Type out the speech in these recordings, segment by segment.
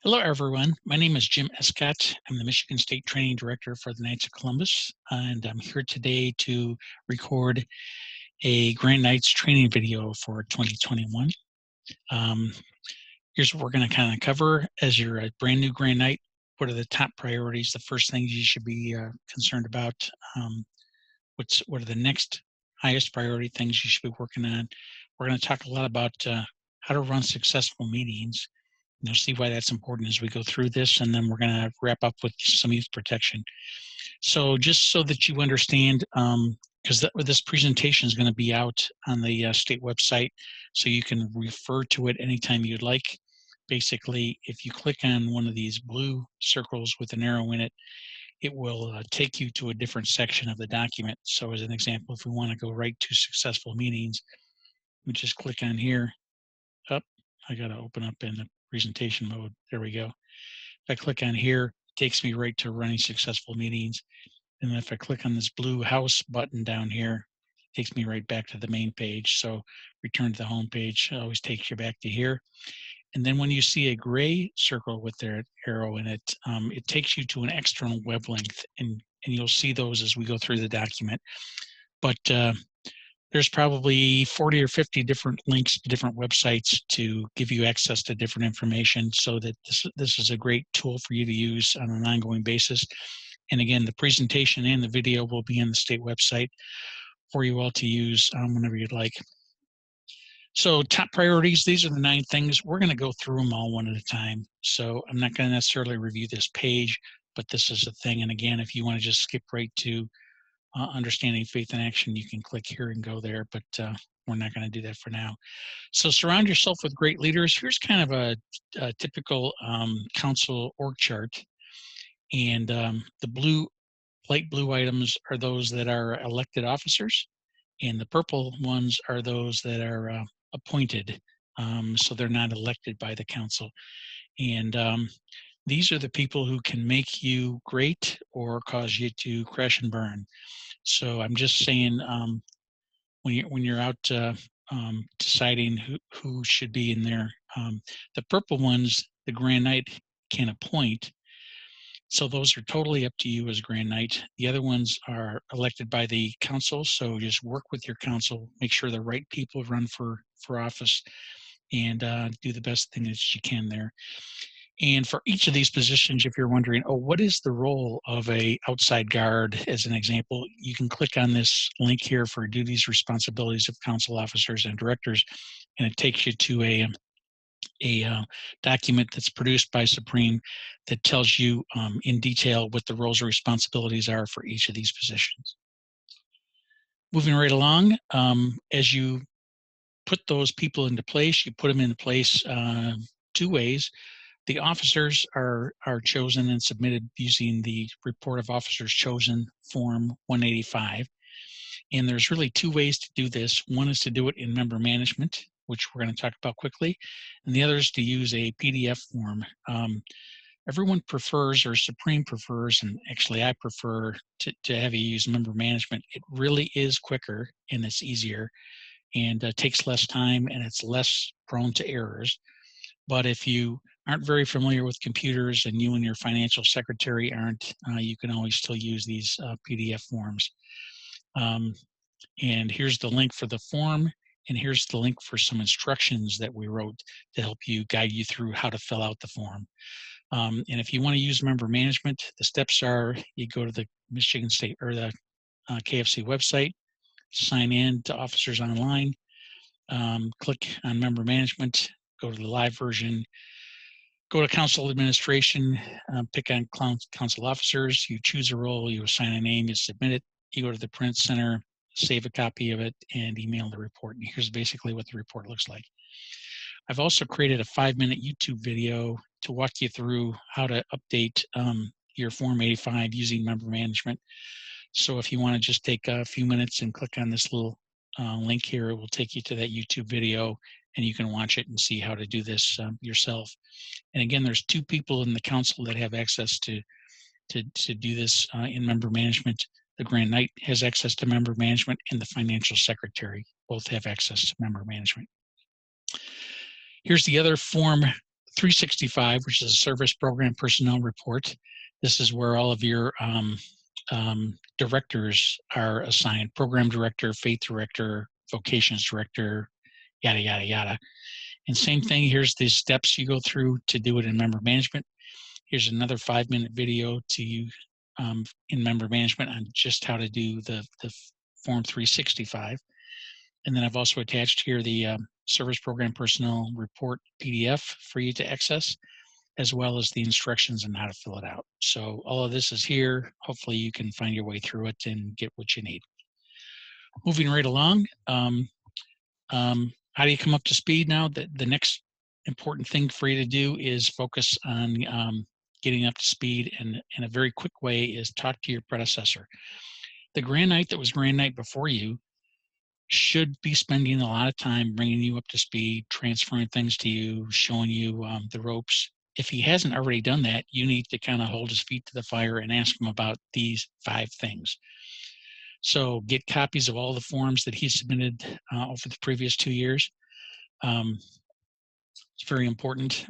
Hello, everyone. My name is Jim Escott. I'm the Michigan State Training Director for the Knights of Columbus, and I'm here today to record a Grand Knights training video for 2021. Here's what we're going to kind of cover. As you're a brand new Grand Knight, what are the top priorities, the first things you should be concerned about? What are the next highest priority things you should be working on? We're going to talk a lot about how to run successful meetings. You'll see why that's important as we go through this, and then we're going to wrap up with some youth protection. So just so that you understand, because this presentation is going to be out on the state website, so you can refer to it anytime you'd like. Basically, if you click on one of these blue circles with an arrow in it, it will take you to a different section of the document. So as an example, if we want to go right to successful meetings, we just click on here. Oh, I got to open up in the presentation mode. There we go. If I click on here, it takes me right to running successful meetings. And then if I click on this blue house button down here, it takes me right back to the main page. So return to the home page, it always takes you back to here. And then when you see a gray circle with their arrow in it, it takes you to an external web link, and you'll see those as we go through the document. But there's probably 40 or 50 different links to different websites to give you access to different information, so that this is a great tool for you to use on an ongoing basis. And again, the presentation and the video will be in the state website for you all to use whenever you'd like. So top priorities, these are the 9 things. We're going to go through them all one at a time. So I'm not going to necessarily review this page, but this is a thing. And again, if you want to just skip right to Understanding Faith in Action, you can click here and go there, but we're not going to do that for now. So surround yourself with great leaders. Here's kind of a typical council org chart. And the light blue items are those that are elected officers, and the purple ones are those that are appointed. So they're not elected by the council. And these are the people who can make you great or cause you to crash and burn. So I'm just saying, when you're out deciding who should be in there, the purple ones, the Grand Knight can appoint. So those are totally up to you as Grand Knight. The other ones are elected by the council. So just work with your council, make sure the right people run for office, and do the best thing that you can there. And for each of these positions, if you're wondering, oh, what is the role of a outside guard, as an example, you can click on this link here for duties, responsibilities of council officers and directors, and it takes you to a document that's produced by Supreme that tells you in detail what the roles and responsibilities are for each of these positions. Moving right along, as you put those people into place, you put them into place 2 ways. The officers are chosen and submitted using the Report of Officers Chosen Form 185. And there's really 2 ways to do this. One is to do it in member management, which we're going to talk about quickly, and the other is to use a PDF form. Everyone prefers, or Supreme prefers, and actually I prefer to have you use member management. It really is quicker and it's easier, and takes less time, and it's less prone to errors. But if you aren't very familiar with computers, and you and your financial secretary aren't, you can always still use these PDF forms. And here's the link for the form, and here's the link for some instructions that we wrote to help you, guide you through how to fill out the form. And if you want to use member management, the steps are, you go to the Michigan State or the KFC website, sign in to Officers Online, click on member management, go to the live version, go to Council Administration, pick on council officers, you choose a role, you assign a name, you submit it, you go to the print center, save a copy of it, and email the report. And here's basically what the report looks like. I've also created a 5-minute YouTube video to walk you through how to update your Form 85 using member management. So if you want to just take a few minutes and click on this little link here, it will take you to that YouTube video, and you can watch it and see how to do this yourself. And again, there's 2 people in the council that have access to do this in member management. The Grand Knight has access to member management, and the financial secretary both have access to member management. Here's the other form 365, which is a service program personnel report. This is where all of your directors are assigned: program director, faith director, vocations director, yada, yada, yada. And same thing, here's the steps you go through to do it in member management. Here's another 5-minute video to you in member management on just how to do the Form 365. And then I've also attached here the Service Program Personnel Report PDF for you to access, as well as the instructions on how to fill it out. So all of this is here. Hopefully you can find your way through it and get what you need. Moving right along, how do you come up to speed now? The next important thing for you to do is focus on getting up to speed, and in a very quick way is talk to your predecessor. The Grand Knight that was Grand Knight before you should be spending a lot of time bringing you up to speed, transferring things to you, showing you the ropes. If he hasn't already done that, you need to kind of hold his feet to the fire and ask him about these 5 things. So get copies of all the forms that he submitted over the previous 2 years. It's very important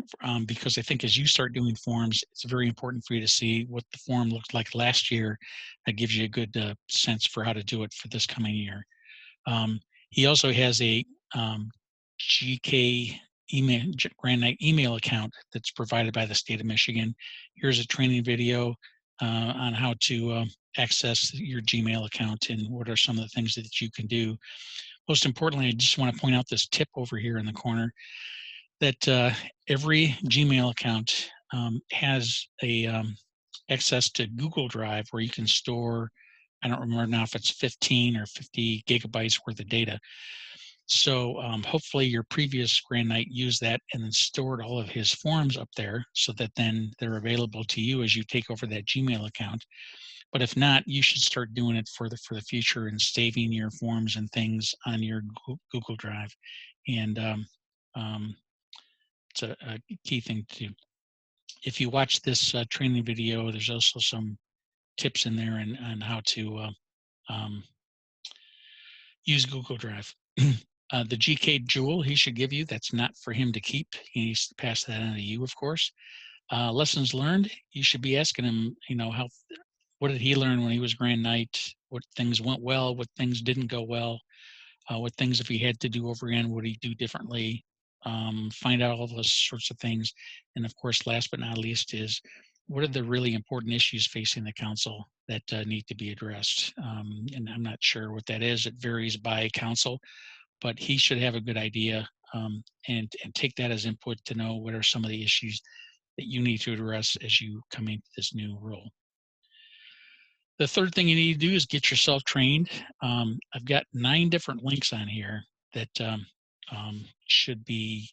because I think as you start doing forms, it's very important for you to see what the form looked like last year. That gives you a good sense for how to do it for this coming year. He also has a GK email, Grand Knight email account that's provided by the state of Michigan. Here's a training video on how to access your Gmail account and what are some of the things that you can do. Most importantly, I just want to point out this tip over here in the corner that every Gmail account has a access to Google Drive where you can store, I don't remember now if it's 15 or 50 gigabytes worth of data. So hopefully your previous Grand Knight used that and then stored all of his forms up there so that then they're available to you as you take over that Gmail account. But if not, you should start doing it for the future and saving your forms and things on your Google Drive. And it's a key thing to do. If you watch this training video, there's also some tips in there on how to use Google Drive. The GK Jewel he should give you, that's not for him to keep. He needs to pass that on to you, of course. Lessons learned, you should be asking him, what did he learn when he was Grand Knight? What things went well? What things didn't go well? What things, if he had to do over again, would he do differently? Find out all those sorts of things. And of course, last but not least is, what are the really important issues facing the council that need to be addressed? And I'm not sure what that is. It varies by council, but he should have a good idea and take that as input to know what are some of the issues that you need to address as you come into this new role. The third thing you need to do is get yourself trained. I've got 9 different links on here that should be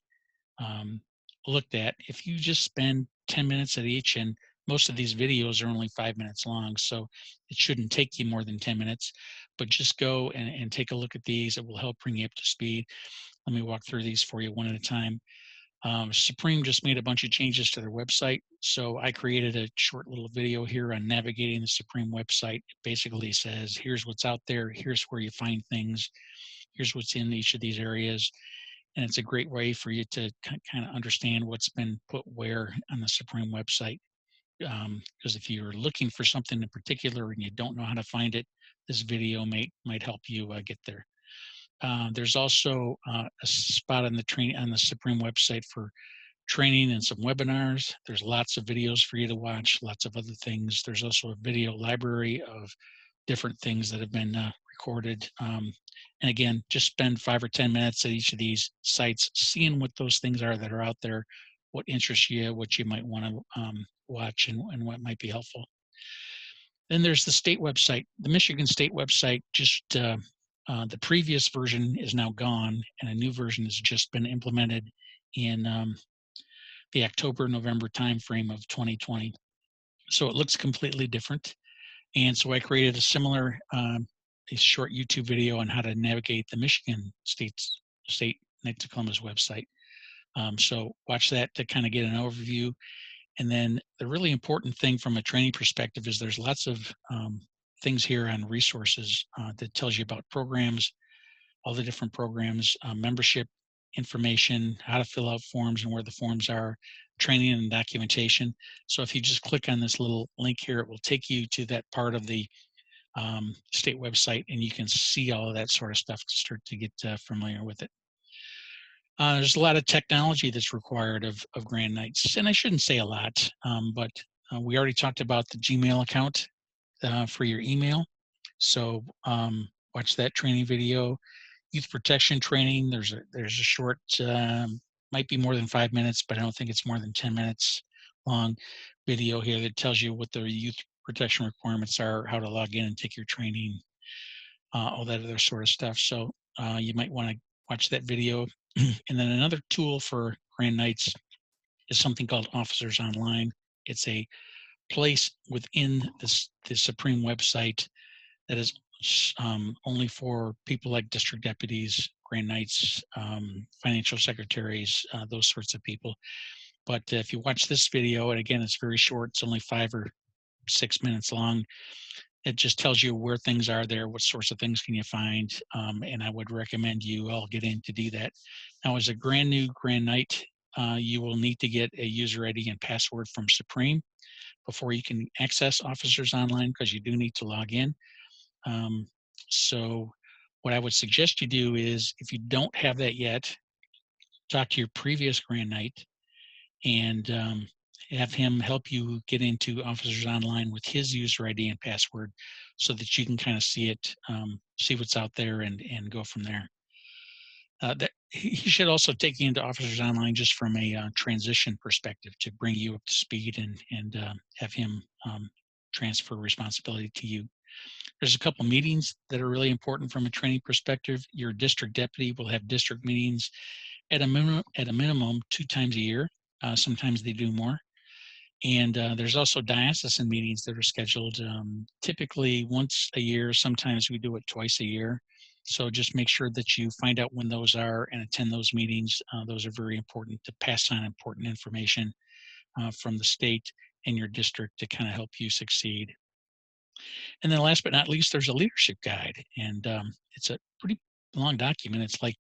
looked at. If you just spend 10 minutes at each, and most of these videos are only 5 minutes long, so it shouldn't take you more than 10 minutes, but just go and take a look at these. It will help bring you up to speed. Let me walk through these for you one at a time. Supreme just made a bunch of changes to their website. So I created a short little video here on navigating the Supreme website. It basically says, here's what's out there. Here's where you find things. Here's what's in each of these areas. And it's a great way for you to kind of understand what's been put where on the Supreme website. Because if you're looking for something in particular and you don't know how to find it, this video might help you get there. There's also a spot on the Supreme website for training and some webinars. There's lots of videos for you to watch, lots of other things. There's also a video library of different things that have been recorded. And again, just spend 5 or 10 minutes at each of these sites, seeing what those things are that are out there, what interests you, what you might want to watch, and what might be helpful. Then there's the state website. The Michigan State website, just the previous version is now gone, and a new version has just been implemented in the October-November timeframe of 2020. So it looks completely different. And so I created a similar a short YouTube video on how to navigate the Michigan State Knights of Columbus website. So watch that to kind of get an overview. And then the really important thing from a training perspective is there's lots of things here on resources that tells you about programs, all the different programs, membership information, how to fill out forms and where the forms are, training and documentation. So if you just click on this little link here, it will take you to that part of the state website, and you can see all of that sort of stuff to start to get familiar with it. There's a lot of technology that's required of Grand Nights, and I shouldn't say a lot, but we already talked about the Gmail account for your email. So watch that training video. Youth protection training. There's a short, might be more than 5 minutes, but I don't think it's more than 10 minutes long video here that tells you what the youth protection requirements are, how to log in and take your training, all that other sort of stuff. So you might want to watch that video. And then another tool for Grand Nights is something called Officers Online. It's a place within the Supreme website that is only for people like district deputies, Grand Knights, financial secretaries, those sorts of people. But if you watch this video, and again, it's very short, it's only 5 or 6 minutes long. It just tells you where things are there, what sorts of things can you find, and I would recommend you all get in to do that. Now, as a brand new Grand Knight, you will need to get a user ID and password from Supreme before you can access Officers Online, because you do need to log in. So what I would suggest you do is, if you don't have that yet, talk to your previous Grand Knight and have him help you get into Officers Online with his user ID and password, so that you can kind of see it, see what's out there, and go from there. That he should also take you into Officers Online just from a transition perspective, to bring you up to speed and have him transfer responsibility to you. There's a couple meetings that are really important from a training perspective. Your district deputy will have district meetings at a minimum 2 times a year. Sometimes they do more. And there's also diocesan meetings that are scheduled typically once a year. Sometimes we do it twice a year. So just make sure that you find out when those are and attend those meetings. Those are very important to pass on important information from the state and your district to kind of help you succeed. And then last but not least, there's a leadership guide. And it's a pretty long document. It's like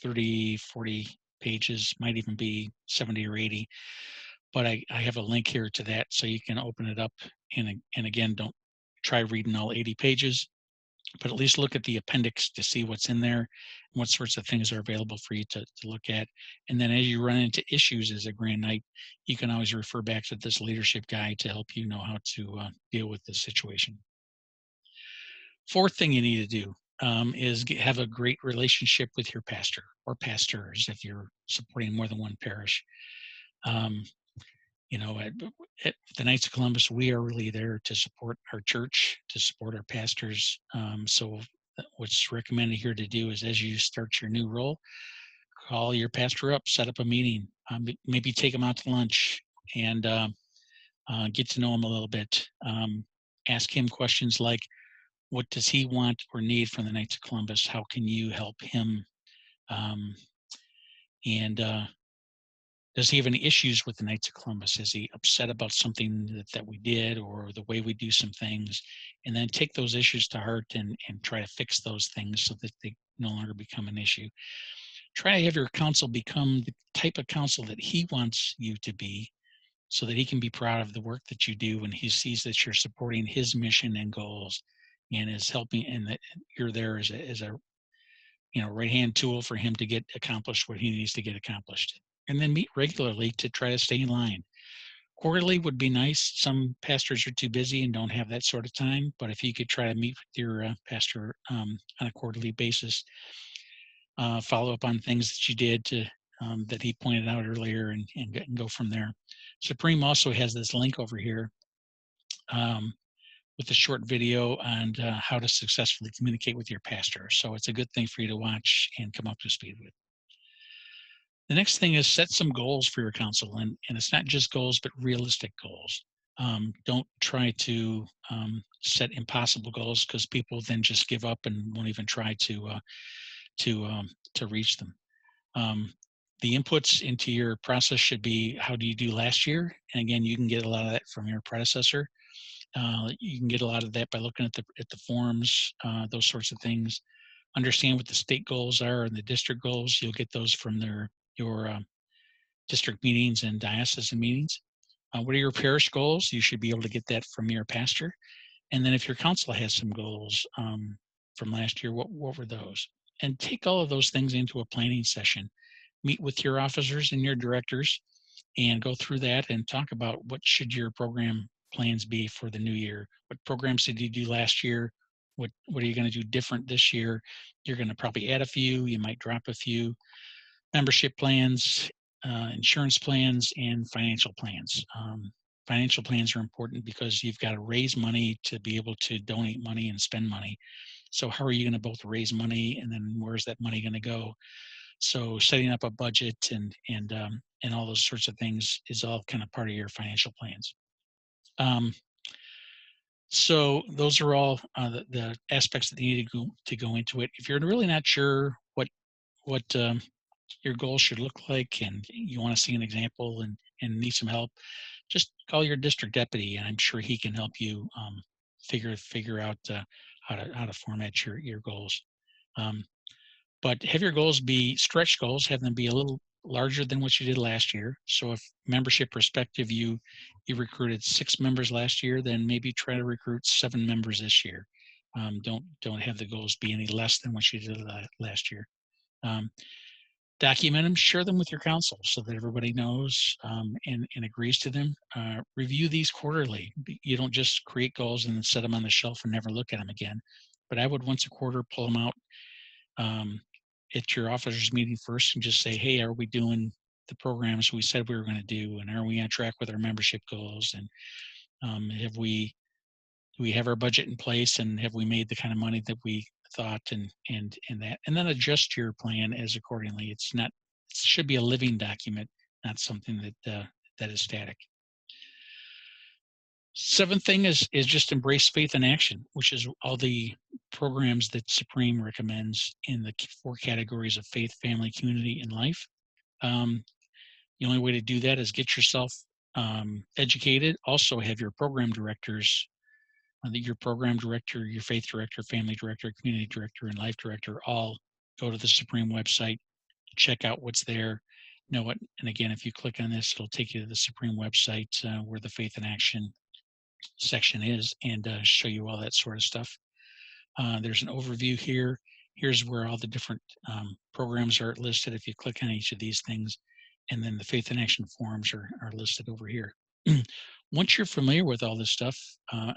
30, 40 pages, might even be 70 or 80. But I have a link here to that, so you can open it up. And again, don't try reading all 80 pages, but at least look at the appendix to see what's in there and what sorts of things are available for you to look at. And then as you run into issues as a Grand Knight, you can always refer back to this leadership guide to help you know how to deal with this situation. Fourth thing you need to do is have a great relationship with your pastor or pastors if you're supporting more than one parish. You know, at the Knights of Columbus, we are really there to support our church, to support our pastors. So what's recommended here to do is, as you start your new role, call your pastor up, set up a meeting, maybe take him out to lunch, and get to know him a little bit. Ask him questions like, what does he want or need from the Knights of Columbus? How can you help him? And does he have any issues with the Knights of Columbus? Is he upset about something that we did, or the way we do some things? And then take those issues to heart and try to fix those things so that they no longer become an issue. Try to have your council become the type of council that he wants you to be, so that he can be proud of the work that you do when he sees that you're supporting his mission and goals, and is helping, and that you're there as a right-hand tool for him to get accomplished what he needs to get accomplished. And then meet regularly to try to stay in line. Quarterly would be nice. Some pastors are too busy and don't have that sort of time, but if you could try to meet with your pastor on a quarterly basis, follow up on things that you did to that he pointed out earlier, and go from there. Supreme also has this link over here with a short video on how to successfully communicate with your pastor. So it's a good thing for you to watch and come up to speed with. The next thing is set some goals for your council, and it's not just goals, but realistic goals. Don't try to set impossible goals, because people then just give up and won't even try to reach them. The inputs into your process should be, how do you do last year? And again, you can get a lot of that from your predecessor. You can get a lot of that by looking at the forms, those sorts of things. understand what the state goals are and the district goals. You'll get those from your district meetings and diocesan meetings. What are your parish goals? You should be able to get that from your pastor. And then if your council has some goals from last year, what were those? And take all of those things into a planning session. Meet with your officers and your directors and go through that and talk about what should your program plans be for the new year. What programs did you do last year? What are you going to do different this year? You're going to probably add a few. You might drop a few. Membership plans, insurance plans, and financial plans. Financial plans are important because you've got to raise money to be able to donate money and spend money. So how are you going to both raise money and then where's that money going to go? So setting up a budget and all those sorts of things is all kind of part of your financial plans. So those are all the aspects that you need to go into it. If you're really not sure what your goals should look like and you want to see an example and need some help, just call your district deputy and I'm sure he can help you figure out how to format your goals. But have your goals be stretch goals, have them be a little larger than what you did last year. So if membership perspective, you recruited 6 members last year, then maybe try to recruit 7 members this year. Don't have the goals be any less than what you did last year. Document them, share them with your council so that everybody knows and agrees to them. Review these quarterly. You don't just create goals and then set them on the shelf and never look at them again. But I would once a quarter pull them out at your officers meeting first and just say, hey, are we doing the programs we said we were going to do? And are we on track with our membership goals? And do we have our budget in place and have we made the kind of money that we thought and that, and then adjust your plan as accordingly. It should be a living document, not something that is static. 7th thing is just embrace faith in action, which is all the programs that Supreme recommends in the 4 categories of faith, family, community, and life. The only way to do that is get yourself educated. Also have your program directors, your program director, your faith director, family director, community director, and life director all go to the Supreme website, check out what's there, know what. And again, if you click on this, it'll take you to the Supreme website where the faith in action section is and show you all that sort of stuff. There's an overview here. Here's where all the different programs are listed if you click on each of these things. And then the faith in action forums are listed over here. Once you're familiar with all this stuff,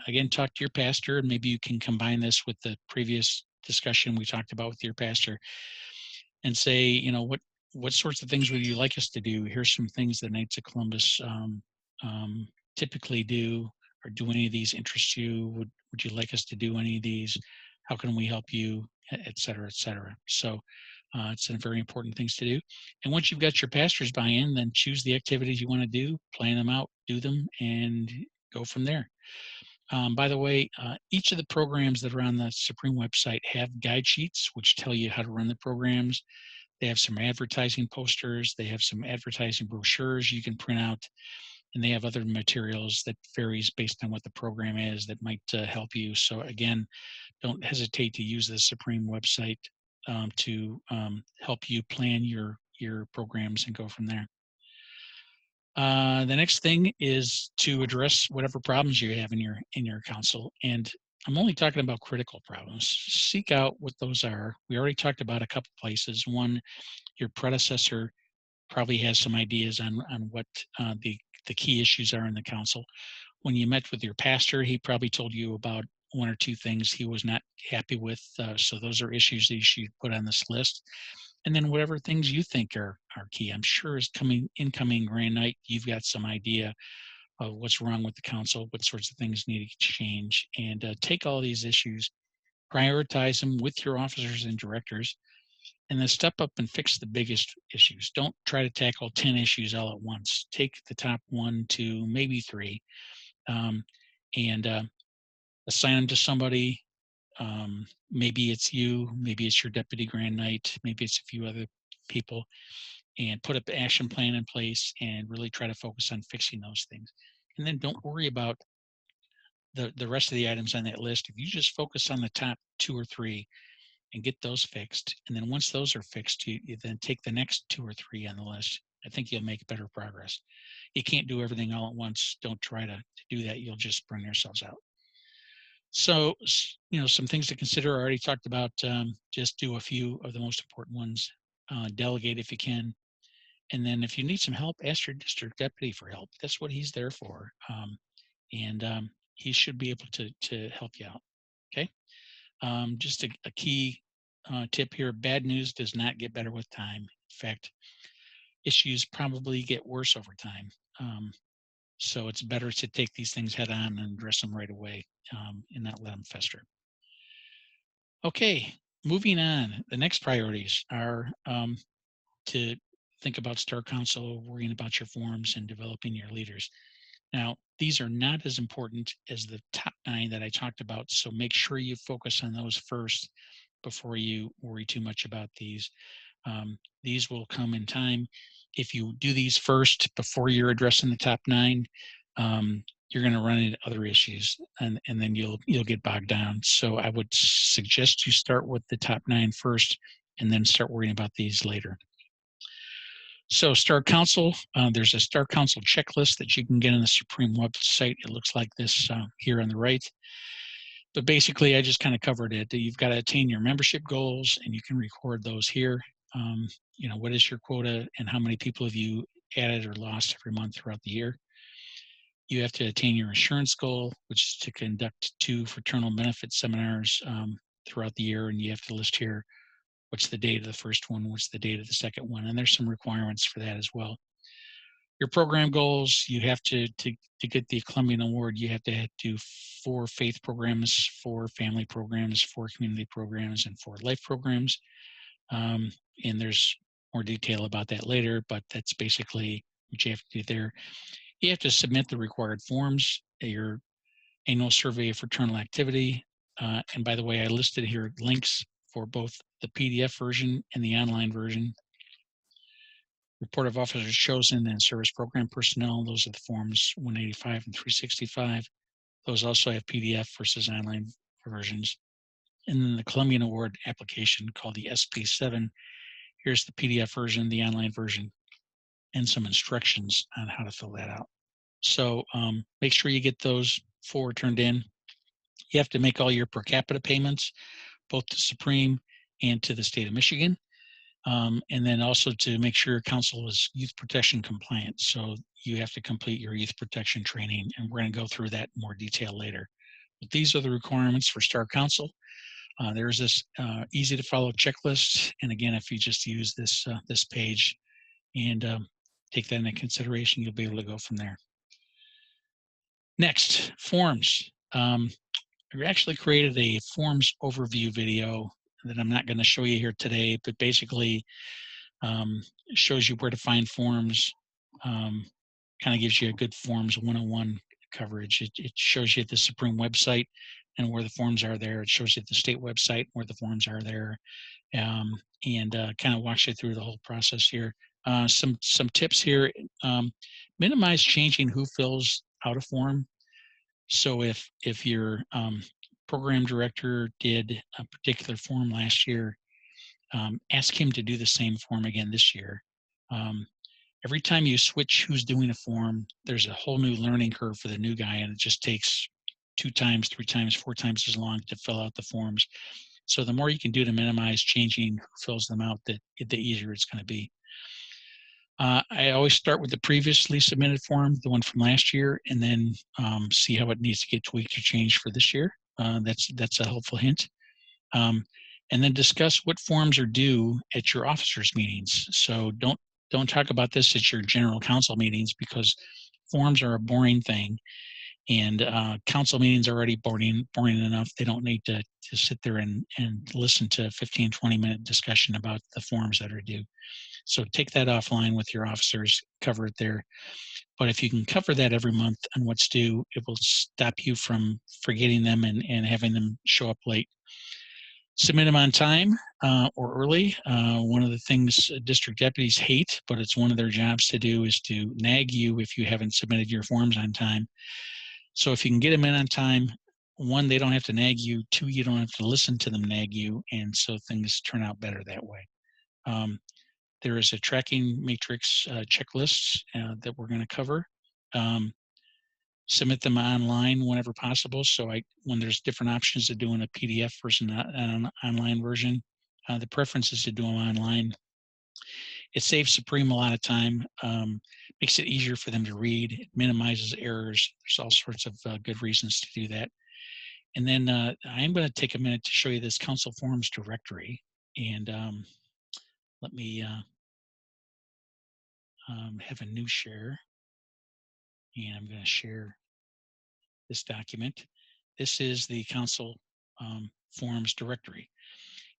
again, talk to your pastor, and maybe you can combine this with the previous discussion we talked about with your pastor and say, you know, what sorts of things would you like us to do? Here's some things that Knights of Columbus typically do, or do any of these interest you? Would you like us to do any of these? How can we help you, et cetera, et cetera. So it's a very important things to do. And once you've got your pastor's buy-in, then choose the activities you want to do, plan them out, do them, and go from there. By the way, each of the programs that are on the Supreme website have guide sheets, which tell you how to run the programs. They have some advertising posters. They have some advertising brochures you can print out. And they have other materials that varies based on what the program is that might help you. So again, don't hesitate to use the Supreme website to help you plan your programs and go from there. The next thing is to address whatever problems you have in your council. And I'm only talking about critical problems. Seek out what those are. We already talked about a couple places. One, your predecessor probably has some ideas on what the key issues are in the council. When you met with your pastor, he probably told you about 1 or 2 things he was not happy with. So those are issues that you should put on this list. And then whatever things you think are key. I'm sure as incoming Grand Knight, you've got some idea of what's wrong with the council, what sorts of things need to change, and take all these issues, prioritize them with your officers and directors, and then step up and fix the biggest issues. Don't try to tackle 10 issues all at once. Take the top 1, 2, maybe 3, and assign them to somebody. Maybe it's you, maybe it's your deputy Grand Knight, maybe it's a few other people, and put an action plan in place and really try to focus on fixing those things. And then don't worry about the rest of the items on that list. If you just focus on the top 2 or 3, and get those fixed. And then once those are fixed, you then take the next 2 or 3 on the list. I think you'll make better progress. You can't do everything all at once. Don't try to do that. You'll just burn yourselves out. So, some things to consider. I already talked about, just do a few of the most important ones. Delegate if you can. And then if you need some help, ask your district deputy for help. That's what he's there for. And he should be able to help you out. Okay. Just a key tip here: bad news does not get better with time. In fact, issues probably get worse over time. So it's better to take these things head on and address them right away, and not let them fester. Okay, moving on. The next priorities are to think about Star Council, worrying about your forms, and developing your leaders. Now, these are not as important as the top 9 that I talked about, so make sure you focus on those first before you worry too much about these. These will come in time. If you do these first before you're addressing the top 9, you're going to run into other issues, and then you'll get bogged down. So I would suggest you start with the top 9 first, and then start worrying about these later. So Star Council, there's a Star Council checklist that you can get on the Supreme website. It looks like this here on the right. But basically, I just kind of covered it. You've got to attain your membership goals, and you can record those here. What is your quota, and how many people have you added or lost every month throughout the year? You have to attain your insurance goal, which is to conduct 2 fraternal benefit seminars throughout the year, and you have to list here what's the date of the first one, what's the date of the second one, and there's some requirements for that as well. Your program goals, you have to get the Columbian Award, you have to do 4 faith programs, 4 family programs, 4 community programs, and 4 life programs. And there's more detail about that later, but that's basically what you have to do there. You have to submit the required forms, your annual survey of fraternal activity. And by the way, I listed here links for both the PDF version and the online version. Report of officers chosen and service program personnel. Those are the forms 185 and 365. Those also have PDF versus online versions. And then the Columbian Award application called the SP7. Here's the PDF version, the online version, and some instructions on how to fill that out. So make sure you get those 4 turned in. You have to make all your per capita payments, both to Supreme and to the state of Michigan. And then also to make sure your council is youth protection compliant. So you have to complete your youth protection training, and we're going to go through that in more detail later. But these are the requirements for Star Council. There's this easy to follow checklist. And again, if you just use this page and take that into consideration, you'll be able to go from there. Next, forms. We actually created a forms overview video that I'm not going to show you here today, but basically shows you where to find forms, kind of gives you a good Forms 101 coverage. It shows you the Supreme website and where the forms are there. It shows you the state website where the forms are there, and kind of walks you through the whole process here. Some tips here: minimize changing who fills out a form. So if your program director did a particular form last year, ask him to do the same form again this year. Every time you switch who's doing a form, there's a whole new learning curve for the new guy, and it just takes 2 times, 3 times, 4 times as long to fill out the forms. So the more you can do to minimize changing who fills them out, the easier it's going to be. I always start with the previously submitted form, the one from last year, and then see how it needs to get tweaked or changed for this year. That's a helpful hint. And then discuss what forms are due at your officers' meetings. So don't talk about this at your general council meetings, because forms are a boring thing, and council meetings are already boring enough. They don't need to sit there and listen to a 15, 20-minute discussion about the forms that are due. So take that offline with your officers, cover it there. But if you can cover that every month on what's due, it will stop you from forgetting them and having them show up late. Submit them on time or early. One of the things district deputies hate, but it's one of their jobs to do, is to nag you if you haven't submitted your forms on time. So if you can get them in on time, one, they don't have to nag you. Two, you don't have to listen to them nag you, and so things turn out better that way. There is a tracking matrix checklists that we're going to cover. Submit them online whenever possible. So when there's different options of doing a PDF version and an online version, the preference is to do them online. It saves Supreme a lot of time, makes it easier for them to read, it minimizes errors. There's all sorts of good reasons to do that. And then I'm going to take a minute to show you this Council Forums directory. And let me have a new share. And I'm going to share this document. This is the Council Forums directory.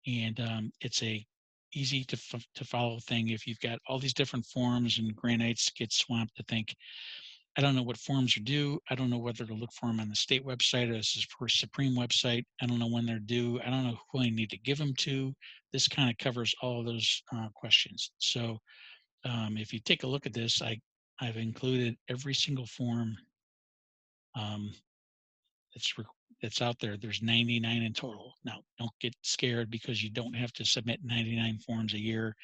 And it's a easy to follow thing. If you've got all these different forms and granites get swamped to think, I don't know what forms are due. I don't know whether to look for them on the state website or this is for Supreme website. I don't know when they're due. I don't know who I need to give them to. This kind of covers all of those questions. So if you take a look at this, I've included every single form that's out there. There's 99 in total. Now, don't get scared because you don't have to submit 99 forms a year.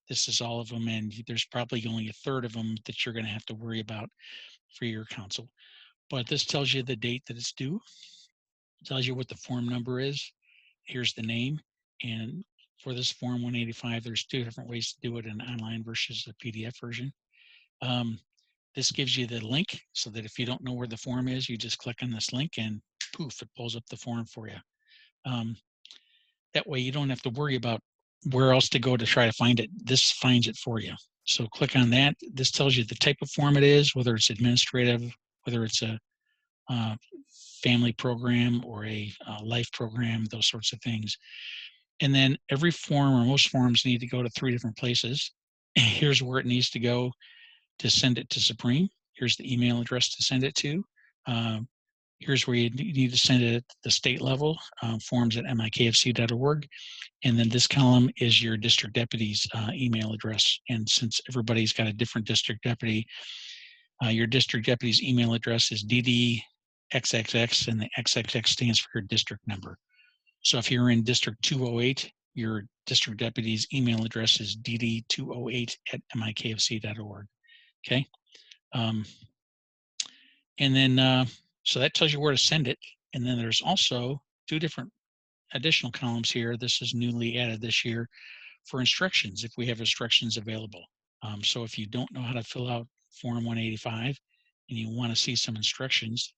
This is all of them, and there's probably only a third of them that you're going to have to worry about for your council. But this tells you the date that it's due. It tells you what the form number is. Here's the name. And for this form 185, there's two different ways to do it, an online versus a PDF version. This gives you the link so that if you don't know where the form is, you just click on this link and poof, it pulls up the form for you. That way you don't have to worry about where else to go to try to find it. This finds it for you. So click on that. This tells you the type of form it is, whether it's administrative, whether it's a family program or a life program, those sorts of things. And then every form or most forms need to go to 3 different places. Here's where it needs to go to send it to Supreme. Here's the email address to send it to. Here's where you need to send it at the state level, forms@mikfc.org. And then this column is your district deputy's email address. And since everybody's got a different district deputy, your district deputy's email address is DDXXX, and the XXX stands for your district number. So if you're in District 208, your district deputy's email address is dd208@mikfc.org. Okay. And then, so that tells you where to send it. And then there's also 2 different additional columns here. This is newly added this year for instructions, if we have instructions available. So if you don't know how to fill out Form 185 and you want to see some instructions,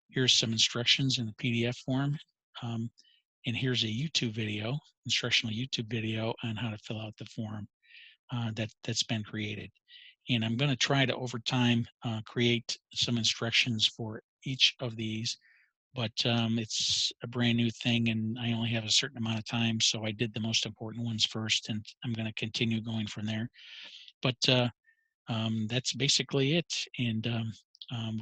here's some instructions in the PDF form. And here's a YouTube video, instructional YouTube video on how to fill out the form that's been created. And I'm going to try to, over time, create some instructions for each of these, but it's a brand new thing and I only have a certain amount of time. So I did the most important ones first, and I'm going to continue going from there. But that's basically it. And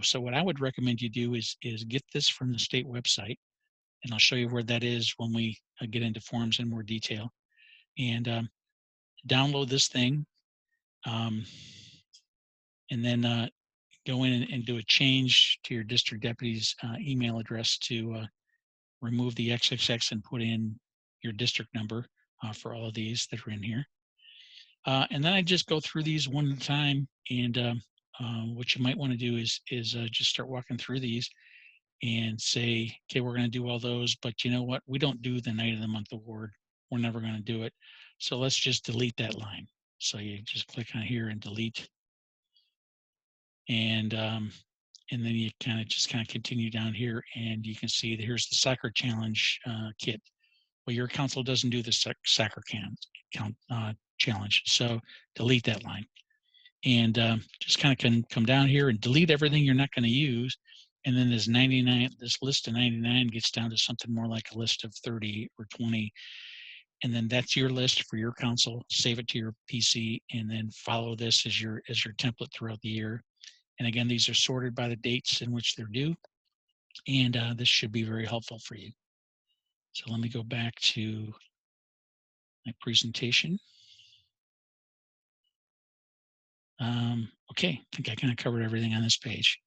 so what I would recommend you do is get this from the state website, and I'll show you where that is when we get into forms in more detail. And download this thing. And then go in and do a change to your district deputy's email address to remove the XXX and put in your district number for all of these that are in here. And then I just go through these one at a time. And what you might want to do is just start walking through these and say, okay, we're going to do all those, but you know what? We don't do the night of the month award. We're never going to do it. So let's just delete that line. So you just click on here and delete. And then you kind of continue down here, and you can see that here's the soccer challenge kit. Well, your council doesn't do the soccer challenge, so delete that line. And just kind of can come down here and delete everything you're not going to use. And then this list of 99 gets down to something more like a list of 30 or 20. And then that's your list for your council. Save it to your PC, and then follow this as your template throughout the year. And again, these are sorted by the dates in which they're due. And this should be very helpful for you. So let me go back to my presentation. Okay, I think I kind of covered everything on this page.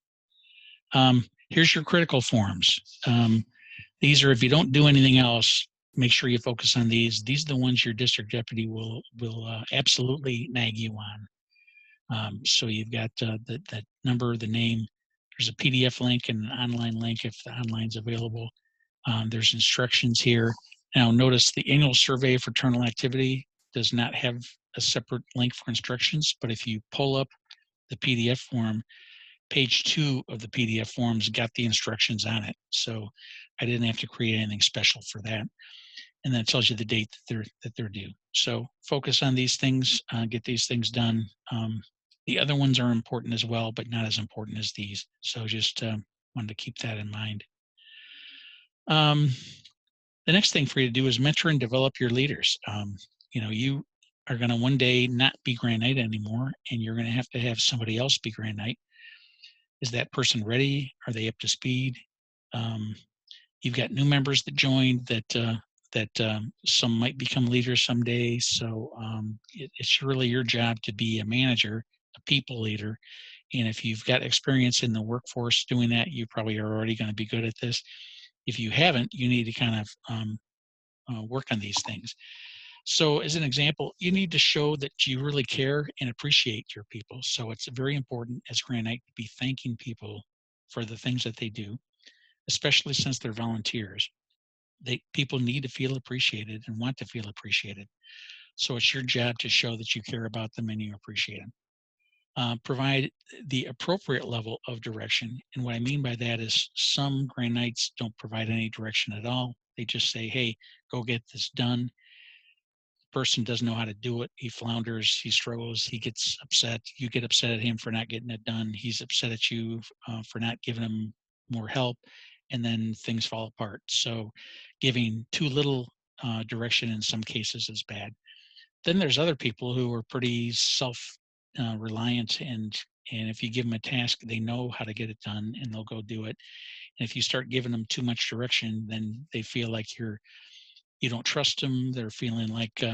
Here's your critical forms. These are, if you don't do anything else, make sure you focus on these. These are the ones your district deputy will absolutely nag you on. So you've got that number, the name. There's a PDF link and an online link if the online's available. There's instructions here. Now notice the annual survey for fraternal activity does not have a separate link for instructions, but if you pull up the PDF form, page 2 of the PDF form's got the instructions on it. So I didn't have to create anything special for that. And that tells you the date that they're due. So focus on these things, get these things done. The other ones are important as well, but not as important as these. So just wanted to keep that in mind. The next thing for you to do is mentor and develop your leaders. You are going to one day not be Grand Knight anymore, and you're going to have somebody else be Grand Knight. Is that person ready? Are they up to speed? You've got new members that joined that some might become leaders someday. So it's really your job to be a manager, a people leader. And if you've got experience in the workforce doing that, you probably are already going to be good at this. If you haven't, you need to kind of work on these things. So as an example, you need to show that you really care and appreciate your people. So it's very important as Grand Knight to be thanking people for the things that they do, especially since they're volunteers. People need to feel appreciated and want to feel appreciated. So it's your job to show that you care about them and you appreciate them. Provide the appropriate level of direction. And what I mean by that is some Grand Knights don't provide any direction at all. They just say, hey, go get this done. The person doesn't know how to do it. He flounders, he struggles, he gets upset. You get upset at him for not getting it done. He's upset at you for not giving him more help. And then things fall apart. So giving too little direction in some cases is bad. Then there's other people who are pretty self-reliant, and if you give them a task, they know how to get it done and they'll go do it. And if you start giving them too much direction, then they feel like you don't trust them. They're feeling like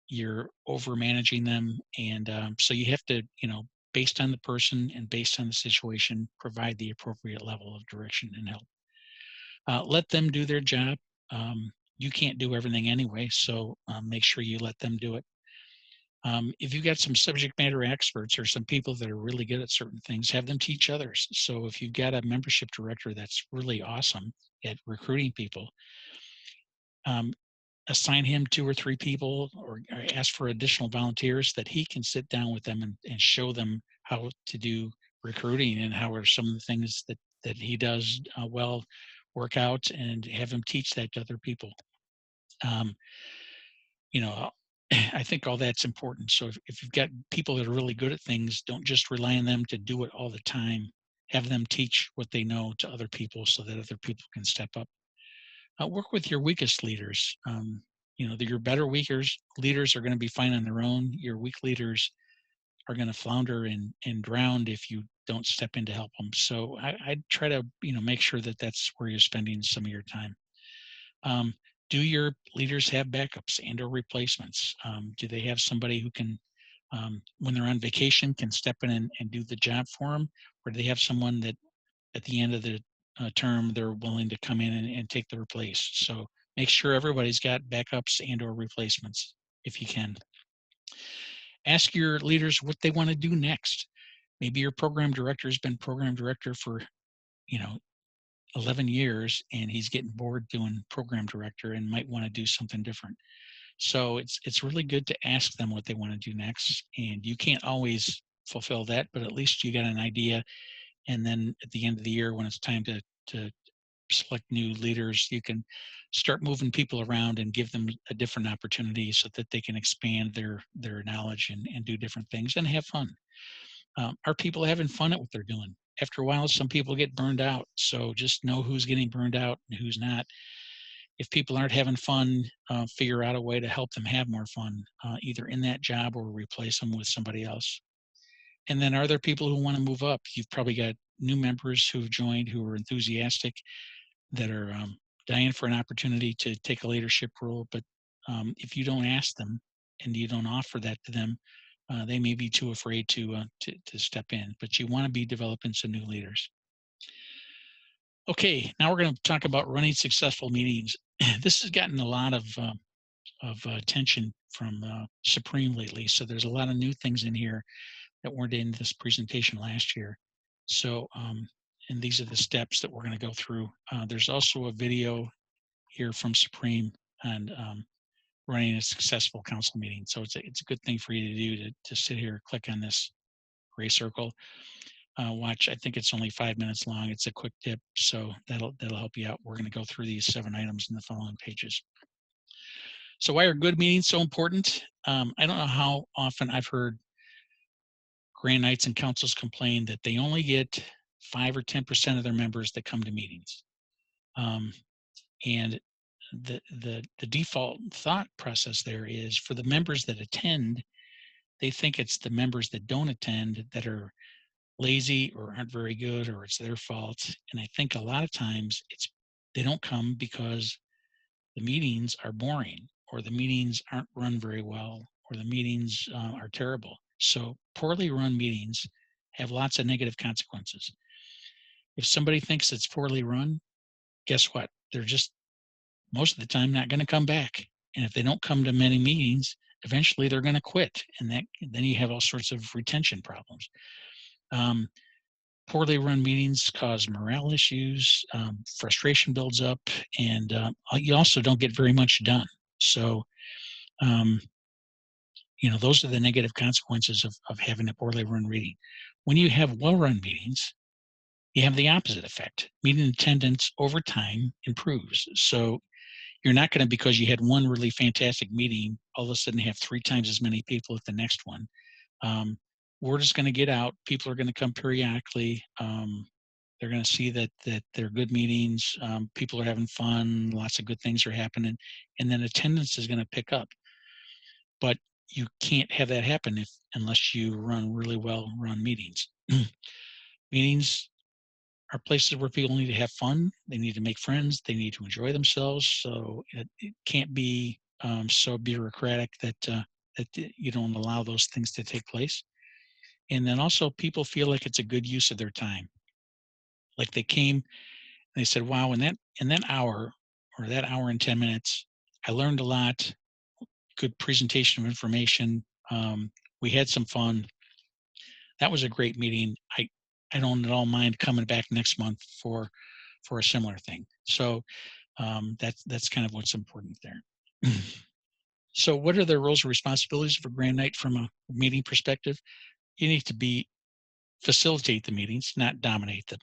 you're over managing them, and so you have to, based on the person and based on the situation, provide the appropriate level of direction and help. Let them do their job. You can't do everything anyway, so make sure you let them do it. If you've got some subject matter experts or some people that are really good at certain things, have them teach others. So if you've got a membership director that's really awesome at recruiting people, assign him 2 or 3 people or ask for additional volunteers that he can sit down with them and show them how to do recruiting and how are some of the things that he does well work out, and have him teach that to other people. I think all that's important. So if you've got people that are really good at things, don't just rely on them to do it all the time. Have them teach what they know to other people so that other people can step up. Work with your weakest leaders. Your better leaders are going to be fine on their own. Your weak leaders are going to flounder and drown if you don't step in to help them. So I try to make sure that that's where you're spending some of your time. Do your leaders have backups and or replacements? Do they have somebody who can, when they're on vacation, can step in and do the job for them? Or do they have someone that at the end of the term, they're willing to come in and take the replace? So make sure everybody's got backups and or replacements if you can. Ask your leaders what they want to do next. Maybe your program director has been program director for, 11 years and he's getting bored doing program director and might want to do something different. So it's really good to ask them what they want to do next. And you can't always fulfill that, but at least you got an idea. And then at the end of the year, when it's time to select new leaders, you can start moving people around and give them a different opportunity so that they can expand their knowledge and do different things and have fun. Are people having fun at what they're doing? After a while, some people get burned out. So just know who's getting burned out and who's not. If people aren't having fun, figure out a way to help them have more fun, either in that job or replace them with somebody else. And then are there people who want to move up? You've probably got new members who've joined who are enthusiastic, that are dying for an opportunity to take a leadership role. But if you don't ask them and you don't offer that to them, they may be too afraid to step in. But you want to be developing some new leaders. Okay, now we're going to talk about running successful meetings. This has gotten a lot of attention from Supreme lately. So there's a lot of new things in here that weren't in this presentation last year. So, and these are the steps that we're going to go through. There's also a video here from Supreme on running a successful council meeting. So it's a good thing for you to do to sit here, click on this gray circle, watch. I think it's only 5 minutes long. It's a quick tip, so that'll help you out. We're going to go through these 7 items in the following pages. So why are good meetings so important? I don't know how often I've heard Grand Knights and councils complain that they only get 5 or 10% of their members that come to meetings. And the default thought process there is for the members that attend, they think it's the members that don't attend that are lazy or aren't very good, or it's their fault. And I think a lot of times they don't come because the meetings are boring, or the meetings aren't run very well, or the meetings are terrible. So poorly run meetings have lots of negative consequences. If somebody thinks it's poorly run, guess what? They're just most of the time not going to come back. And if they don't come to many meetings, eventually they're going to quit. And then you have all sorts of retention problems. Poorly run meetings cause morale issues, frustration builds up, and you also don't get very much done. So, those are the negative consequences of having a poorly run meeting. When you have well-run meetings, you have the opposite effect. Meeting attendance over time improves. So you're not going to, because you had one really fantastic meeting, all of a sudden have 3 times as many people at the next one. Word is going to get out. People are going to come periodically. They're going to see that they're good meetings. People are having fun. Lots of good things are happening, and then attendance is going to pick up. But you can't have that happen unless you run really well-run meetings. Meetings are places where people need to have fun. They need to make friends. They need to enjoy themselves. So it can't be so bureaucratic that you don't allow those things to take place. And then also people feel like it's a good use of their time. Like they came and they said, wow, in that hour or that hour and 10 minutes, I learned a lot, good presentation of information. We had some fun. That was a great meeting. I don't at all mind coming back next month for a similar thing. So that's kind of what's important there. So what are the roles and responsibilities for Grand Knight from a meeting perspective? You need to facilitate the meetings, not dominate them.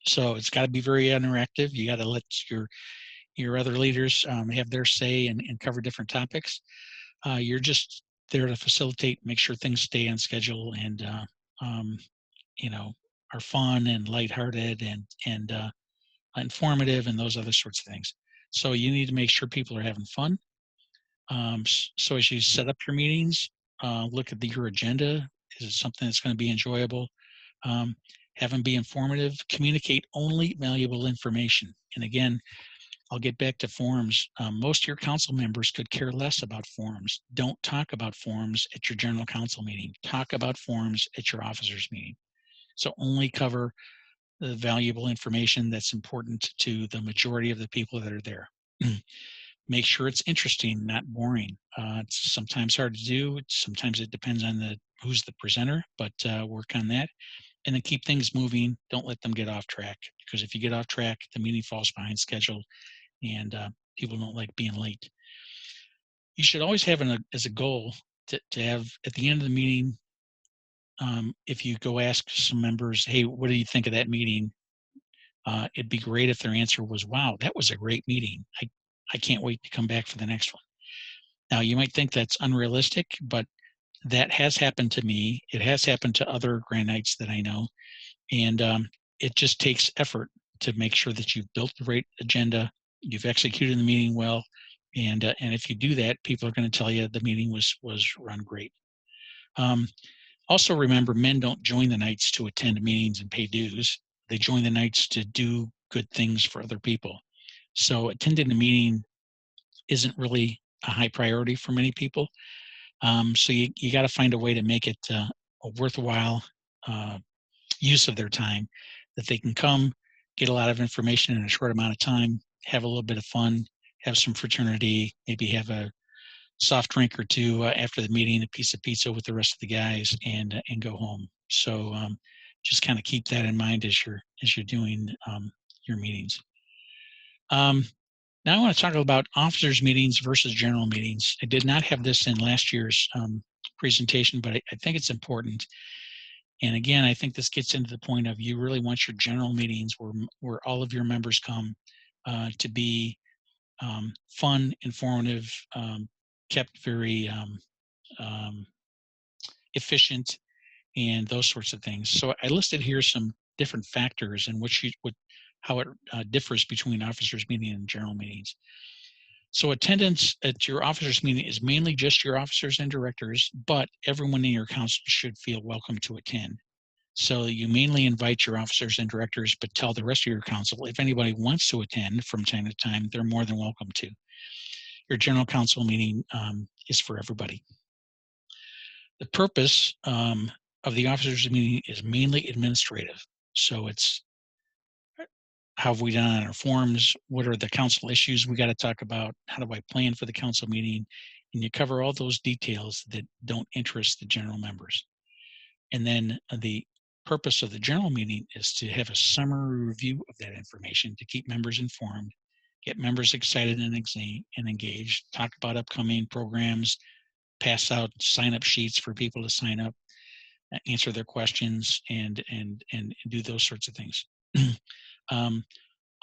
So it's got to be very interactive. You got to let your other leaders have their say and cover different topics. You're just there to facilitate, make sure things stay on schedule and are fun and lighthearted and informative and those other sorts of things. So you need to make sure people are having fun. So as you set up your meetings, look at your agenda. Is it something that's going to be enjoyable? Have them be informative. Communicate only valuable information. And again, I'll get back to forums. Most of your council members could care less about forums. Don't talk about forums at your general council meeting. Talk about forums at your officers meeting. So only cover the valuable information that's important to the majority of the people that are there. Make sure it's interesting, not boring. It's sometimes hard to do. Sometimes it depends on who's the presenter, but work on that. And then keep things moving. Don't let them get off track, because if you get off track, the meeting falls behind schedule and people don't like being late. You should always have as a goal to have at the end of the meeting, if you go ask some members, hey, what do you think of that meeting? It'd be great if their answer was, wow, that was a great meeting. I can't wait to come back for the next one. Now, you might think that's unrealistic, but that has happened to me. It has happened to other Grand Knights that I know. And it just takes effort to make sure that you've built the right agenda, you've executed the meeting well. And if you do that, people are going to tell you the meeting was run great. Also remember, men don't join the Knights to attend meetings and pay dues. They join the Knights to do good things for other people. So attending a meeting isn't really a high priority for many people. So you got to find a way to make it a worthwhile use of their time, that they can come, get a lot of information in a short amount of time, have a little bit of fun, have some fraternity, maybe have a soft drink or two after the meeting, a piece of pizza with the rest of the guys, and go home. So just kind of keep that in mind as you're doing your meetings. Now I want to talk about officers' meetings versus general meetings. I did not have this in last year's presentation, but I think it's important. And again, I think this gets into the point of you really want your general meetings where all of your members come to be fun, informative, kept very efficient, and those sorts of things. So I listed here some different factors in how it differs between officers' meeting and general meetings. So attendance at your officers' meeting is mainly just your officers and directors, but everyone in your council should feel welcome to attend. So you mainly invite your officers and directors, but tell the rest of your council if anybody wants to attend from time to time, they're more than welcome to. Your general council meeting is for everybody. The purpose of the officers' meeting is mainly administrative. So it's how have we done on our forms? What are the council issues we got to talk about? How do I plan for the council meeting? And you cover all those details that don't interest the general members. And then the purpose of the general meeting is to have a summary review of that information to keep members informed, get members excited and engaged, talk about upcoming programs, pass out sign-up sheets for people to sign up, answer their questions, and do those sorts of things.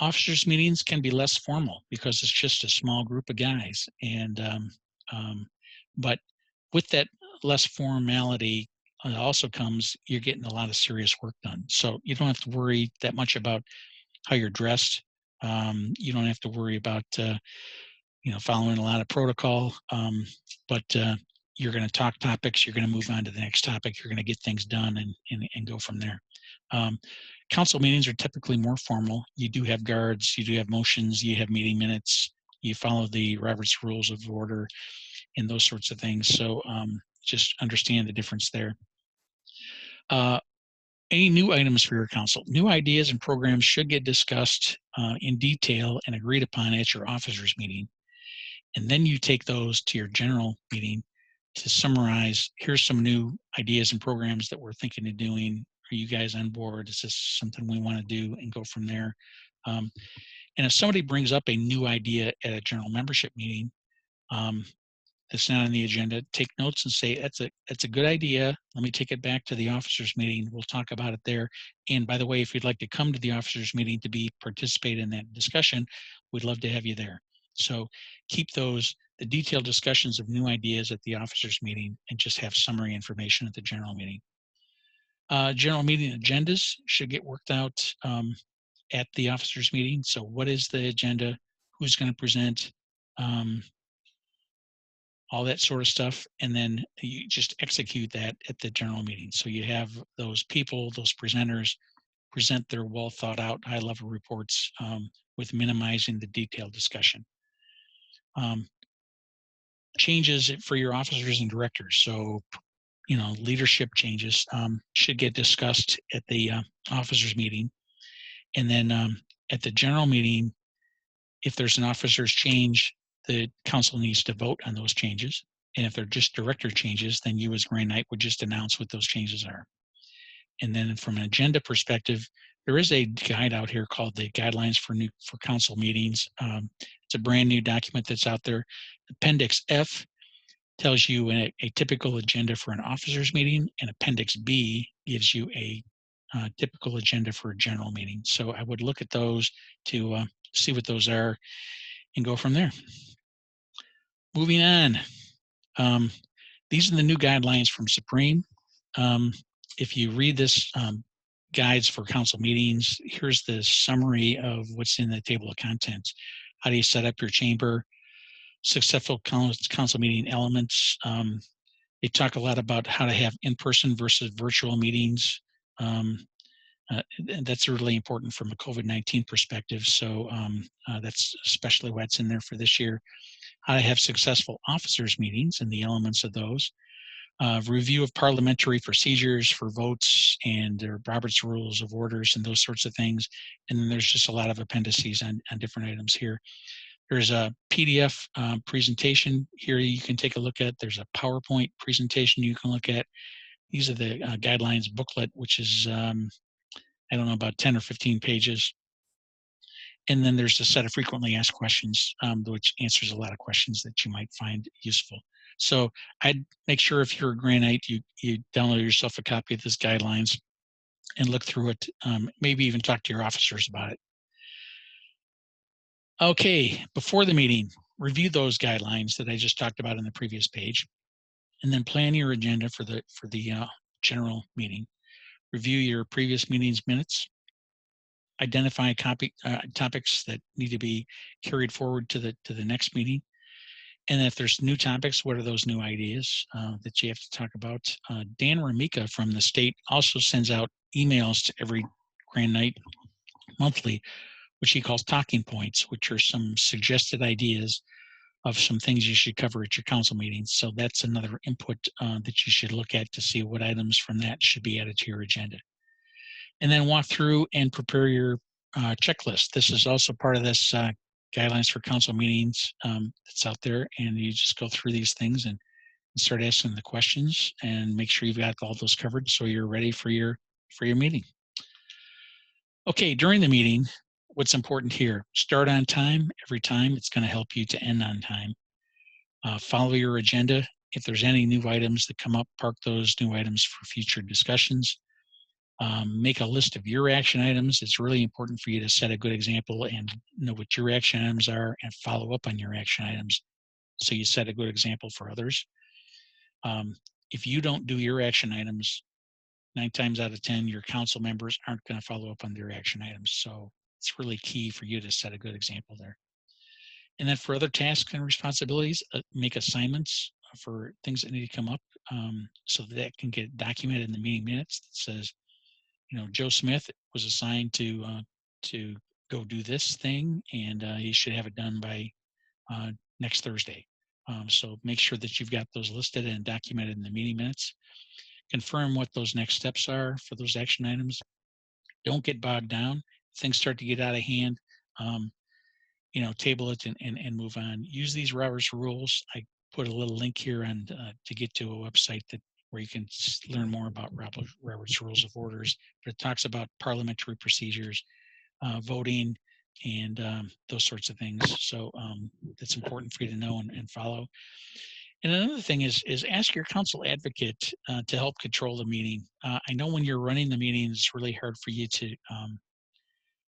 Officers' meetings can be less formal because it's just a small group of guys, and but with that less formality also comes you're getting a lot of serious work done. So you don't have to worry that much about how you're dressed. You don't have to worry about following a lot of protocol, but you're going to talk topics. You're going to move on to the next topic. You're going to get things done and go from there. Council meetings are typically more formal. You do have guards, you do have motions, you have meeting minutes, you follow the Robert's Rules of Order and those sorts of things. So just understand the difference there. Any new items for your council? New ideas and programs should get discussed in detail and agreed upon at your officers' meeting. And then you take those to your general meeting to summarize, here's some new ideas and programs that we're thinking of doing. Are you guys on board? Is this something we want to do? And go from there. And if somebody brings up a new idea at a general membership meeting that's not on the agenda, take notes and say, that's a good idea. Let me take it back to the officers meeting. We'll talk about it there. And by the way, if you'd like to come to the officers meeting to participate in that discussion, we'd love to have you there. So keep the detailed discussions of new ideas at the officers meeting and just have summary information at the general meeting. General meeting agendas should get worked out at the officers meeting. So what is the agenda? Who's going to present? All that sort of stuff. And then you just execute that at the general meeting. So you have those people, those presenters present their well thought out high level reports with minimizing the detailed discussion. Changes for your officers and directors. So, leadership changes should get discussed at the officers meeting. And then at the general meeting, if there's an officer's change, the council needs to vote on those changes. And if they're just director changes, then you as Grand Knight would just announce what those changes are. And then from an agenda perspective, there is a guide out here called the Guidelines for Council Meetings. It's a brand new document that's out there. Appendix F tells you a typical agenda for an officers meeting, and Appendix B gives you a typical agenda for a general meeting. So I would look at those to see what those are and go from there. Moving on. These are the new guidelines from Supreme. If you read this guides for council meetings, here's the summary of what's in the table of contents. How do you set up your chamber? Successful council meeting elements. They talk a lot about how to have in-person versus virtual meetings. That's really important from a COVID-19 perspective. So that's especially what's in there for this year. How to have successful officers meetings and the elements of those. Review of parliamentary procedures for votes and their Robert's Rules of Orders and those sorts of things. And then there's just a lot of appendices on different items here. There's a PDF presentation here you can take a look at. There's a PowerPoint presentation you can look at. These are the guidelines booklet, which is, I don't know, about 10 or 15 pages. And then there's a set of frequently asked questions, which answers a lot of questions that you might find useful. So I'd make sure if you're a Granite, you download yourself a copy of this guidelines and look through it, maybe even talk to your officers about it. Okay, before the meeting, review those guidelines that I just talked about in the previous page, and then plan your agenda for the general meeting. Review your previous meeting's minutes. Identify topics that need to be carried forward to the next meeting. And if there's new topics, what are those new ideas that you have to talk about? Dan Ramika from the state also sends out emails to every Grand Night monthly, which he calls talking points, which are some suggested ideas of some things you should cover at your council meetings. So that's another input that you should look at to see what items from that should be added to your agenda. And then walk through and prepare your checklist. This is also part of this guidelines for council meetings that's out there. And you just go through these things and start asking the questions and make sure you've got all those covered so you're ready for your meeting. Okay, during the meeting, what's important here? Start on time every time. It's going to help you to end on time. Follow your agenda. If there's any new items that come up, park those new items for future discussions. Make a list of your action items. It's really important for you to set a good example and know what your action items are and follow up on your action items so you set a good example for others. If you don't do your action items, 9 times out of 10, your council members aren't going to follow up on their action items. So it's really key for you to set a good example there. And then for other tasks and responsibilities, make assignments for things that need to come up so that can get documented in the meeting minutes that says, you know, Joe Smith was assigned to go do this thing, and he should have it done by next Thursday. So make sure that you've got those listed and documented in the meeting minutes. Confirm what those next steps are for those action items. Don't get bogged down. Things start to get out of hand. You know, table it and move on. Use these Robert's rules. I put a little link here on to get to a website where you can learn more about Robert's Rules of Orders. But it talks about parliamentary procedures, voting, and those sorts of things. So that's important for you to know and follow. And another thing is ask your council advocate to help control the meeting. I know when you're running the meeting, it's really hard for you to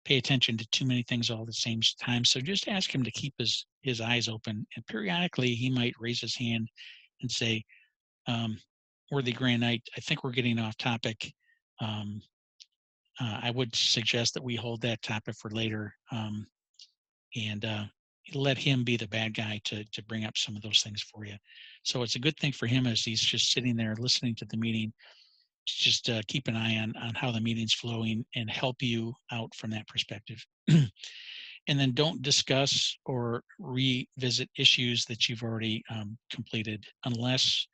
pay attention to too many things all at the same time. So just ask him to keep his eyes open. And periodically, he might raise his hand and say, worthy Grand Knight, I think we're getting off topic. I would suggest that we hold that topic for later and let him be the bad guy to bring up some of those things for you. So it's a good thing for him as he's just sitting there listening to the meeting, to just keep an eye on how the meeting's flowing and help you out from that perspective. And then don't discuss or revisit issues that you've already completed unless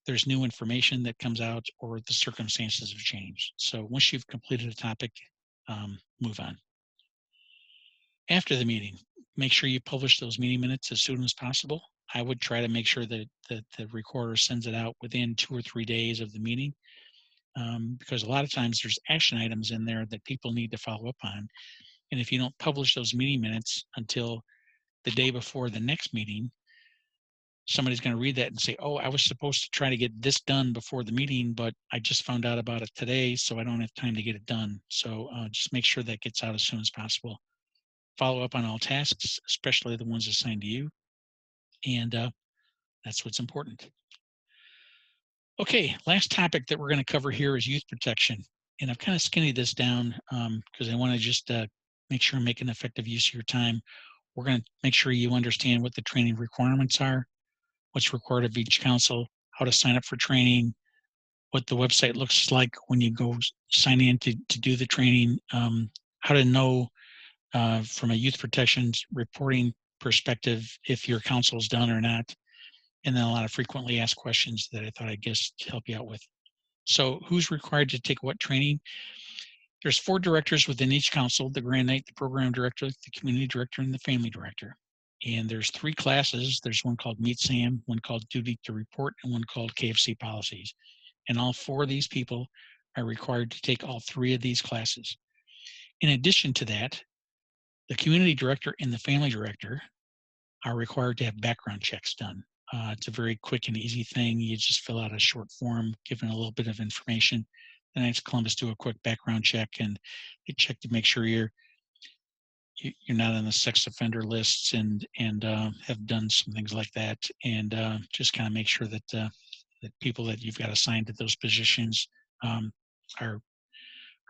there's new information that comes out or the circumstances have changed. So once you've completed a topic, move on. After the meeting, make sure you publish those meeting minutes as soon as possible. I would try to make sure that the recorder sends it out within 2 or 3 days of the meeting, because a lot of times there's action items in there that people need to follow up on. And if you don't publish those meeting minutes until the day before the next meeting, somebody's going to read that and say, oh, I was supposed to try to get this done before the meeting, but I just found out about it today, so I don't have time to get it done. So just make sure that gets out as soon as possible. Follow up on all tasks, especially the ones assigned to you. And that's what's important. Okay, last topic that we're going to cover here is youth protection. And I've kind of skinnied this down because I want to just make sure I'm making effective use of your time. We're going to make sure you understand what the training requirements are, what's required of each council, how to sign up for training, what the website looks like when you go sign in to do the training, how to know from a youth protection reporting perspective if your council is done or not, and then a lot of frequently asked questions that I thought I'd just help you out with. So who's required to take what training? There's 4 directors within each council: the Grand Knight, the program director, the community director, and the family director. And there's 3 classes. There's one called Meet Sam, one called Duty to Report, and one called KFC Policies. And all 4 of these people are required to take all 3 of these classes. In addition to that, the community director and the family director are required to have background checks done. It's a very quick and easy thing. You just fill out a short form, giving a little bit of information. The Knights of Columbus do a quick background check, and they check to make sure you're not on the sex offender lists and have done some things like that, and just kind of make sure that that people that you've got assigned to those positions are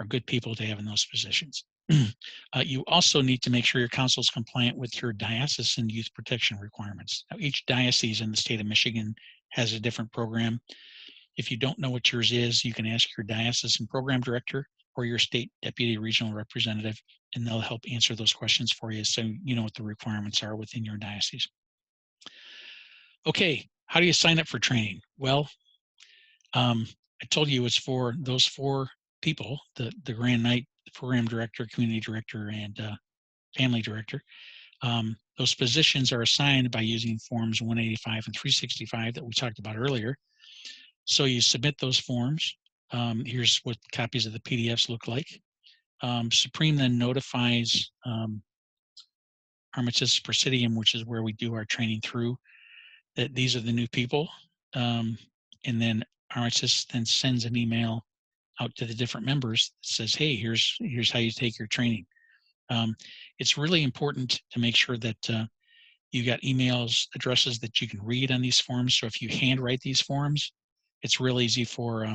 good people to have in those positions. You also need to make sure your council is compliant with your diocesan youth protection requirements. Now, each diocese in the state of Michigan has a different program. If you don't know what yours is, you can ask your diocesan program director or your state deputy regional representative, and they'll help answer those questions for you so you know what the requirements are within your diocese. Okay, how do you sign up for training? Well, I told you it's for those 4 people, the Grand Knight, the program director, community director, and family director. Those positions are assigned by using forms 185 and 365 that we talked about earlier. So you submit those forms. Here's what copies of the PDFs look like. Supreme then notifies Pharmacist Presidium, which is where we do our training through, that these are the new people. And then Pharmacist then sends an email out to the different members that says, hey, here's how you take your training. It's really important to make sure that you got emails, addresses that you can read on these forms. So if you handwrite these forms, it's real easy for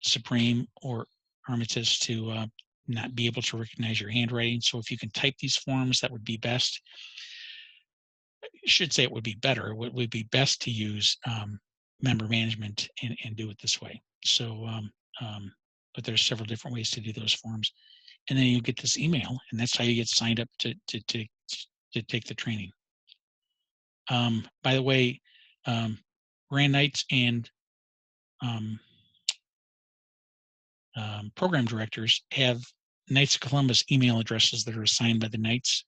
Supreme or Pharmacist to not be able to recognize your handwriting. So if you can type these forms, that would be best. I should say it would be better. It would be best to use member management and do it this way. So, but there's several different ways to do those forms. And then you get this email, and that's how you get signed up to take the training. By the way, Grand Knights and program directors have Knights of Columbus email addresses that are assigned by the Knights,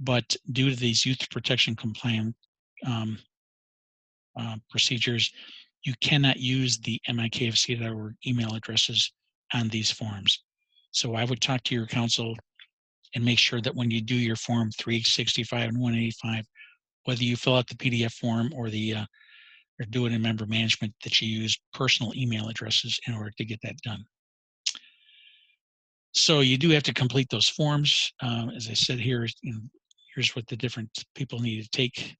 but due to these youth protection compliant procedures, you cannot use the mikfc.org email addresses on these forms. So I would talk to your council and make sure that when you do your form 365 and 185, whether you fill out the PDF form or or do it in member management, that you use personal email addresses in order to get that done. So you do have to complete those forms. As I said here, here's what the different people need to take.